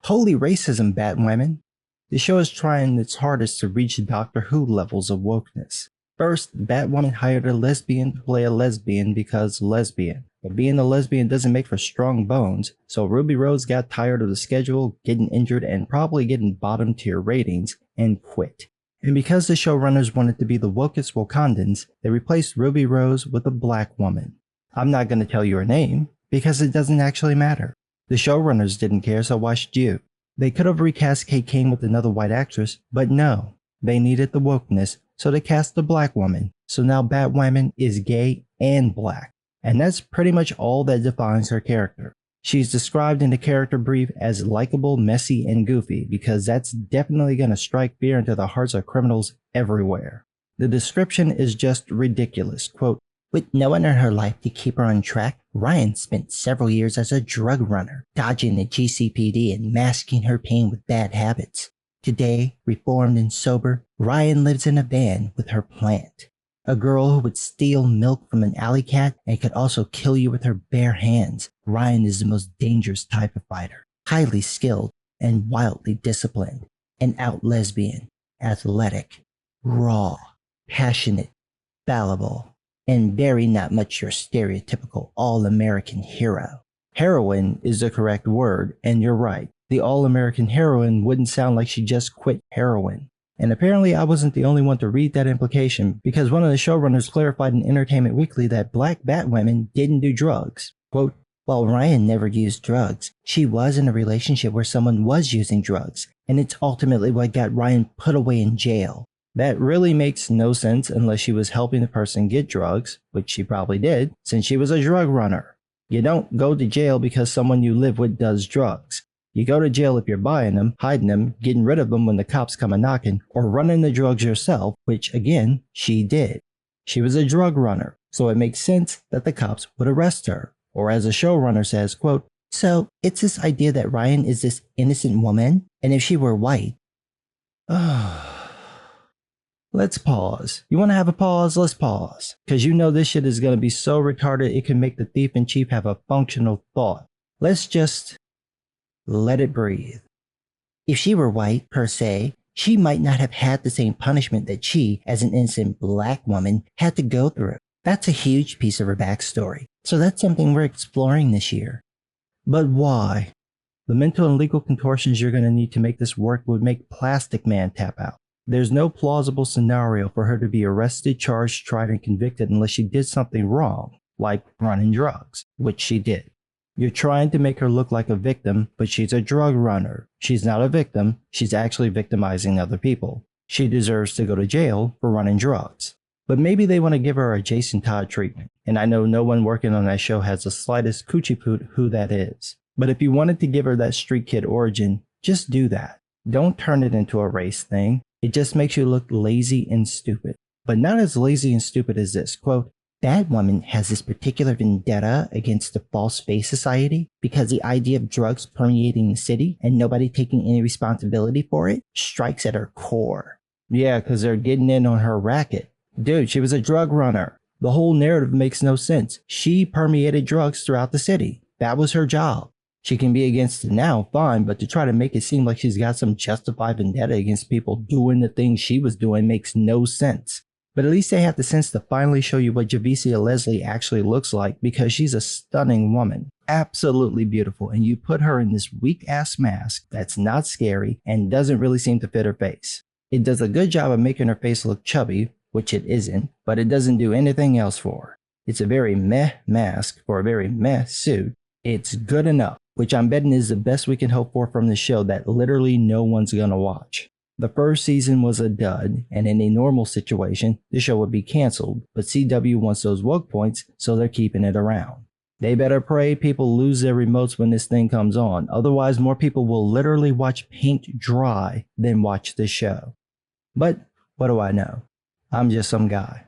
Holy racism, Batwoman! The show is trying its hardest to reach Doctor Who levels of wokeness. First, Batwoman hired a lesbian to play a lesbian because lesbian. But being a lesbian doesn't make for strong bones, so Ruby Rose got tired of the schedule, getting injured, and probably getting bottom tier ratings, and quit. And because the showrunners wanted to be the wokest Wakandans, they replaced Ruby Rose with a black woman. I'm not going to tell you her name, because it doesn't actually matter. The showrunners didn't care, so why should you? They could have recast Kate Kane with another white actress, but no. They needed the wokeness, so they cast a black woman. So now Batwoman is gay and black. And that's pretty much all that defines her character. She's described in the character brief as likable, messy, and goofy because that's definitely going to strike fear into the hearts of criminals everywhere. The description is just ridiculous. Quote, with no one in her life to keep her on track, Ryan spent several years as a drug runner, dodging the GCPD and masking her pain with bad habits. Today, reformed and sober, Ryan lives in a van with her plant. A girl who would steal milk from an alley cat and could also kill you with her bare hands. Ryan is the most dangerous type of fighter, highly skilled and wildly disciplined, an out lesbian, athletic, raw, passionate, fallible, and very not much your stereotypical all-American hero. Heroine is the correct word, and you're right. The all-American heroine wouldn't sound like she just quit heroin. And apparently I wasn't the only one to read that implication, because one of the showrunners clarified in Entertainment Weekly that black Batwomen didn't do drugs. Quote, while Ryan never used drugs, she was in a relationship where someone was using drugs, and it's ultimately what got Ryan put away in jail. That really makes no sense unless she was helping the person get drugs, which she probably did, since she was a drug runner. You don't go to jail because someone you live with does drugs. You go to jail if you're buying them, hiding them, getting rid of them when the cops come a knocking, or running the drugs yourself, which again, she did. She was a drug runner, so it makes sense that the cops would arrest her. Or as the showrunner says, quote, so it's this idea that Ryan is this innocent woman, and if she were white... Let's pause. You want to have a pause? Let's pause. Because you know this shit is going to be so retarded it can make the thief in chief have a functional thought. Let's just... let it breathe. If she were white, per se, she might not have had the same punishment that she, as an innocent black woman, had to go through. That's a huge piece of her backstory. So that's something we're exploring this year. But why? The mental and legal contortions you're going to need to make this work would make Plastic Man tap out. There's no plausible scenario for her to be arrested, charged, tried, and convicted unless she did something wrong, like running drugs, which she did. You're trying to make her look like a victim, but she's a drug runner. She's not a victim, she's actually victimizing other people. She deserves to go to jail for running drugs. But maybe they want to give her a Jason Todd treatment, and I know no one working on that show has the slightest coochie poot who that is. But if you wanted to give her that street kid origin, just do that. Don't turn it into a race thing. It just makes you look lazy and stupid. But not as lazy and stupid as this. Quote, Batwoman has this particular vendetta against the false face society because the idea of drugs permeating the city and nobody taking any responsibility for it strikes at her core. Yeah, because they're getting in on her racket. Dude, she was a drug runner. The whole narrative makes no sense. She permeated drugs throughout the city. That was her job. She can be against it now, fine, but to try to make it seem like she's got some justified vendetta against people doing the things she was doing makes no sense. But at least they have the sense to finally show you what Javicia Leslie actually looks like because she's a stunning woman. Absolutely beautiful, and you put her in this weak-ass mask that's not scary and doesn't really seem to fit her face. It does a good job of making her face look chubby, which it isn't, but it doesn't do anything else for her. It's a very meh mask for a very meh suit. It's good enough, which I'm betting is the best we can hope for from the show that literally no one's gonna watch. The first season was a dud, and in a normal situation, the show would be cancelled, but CW wants those woke points, so they're keeping it around. They better pray people lose their remotes when this thing comes on, otherwise more people will literally watch paint dry than watch this show. But what do I know? I'm just some guy.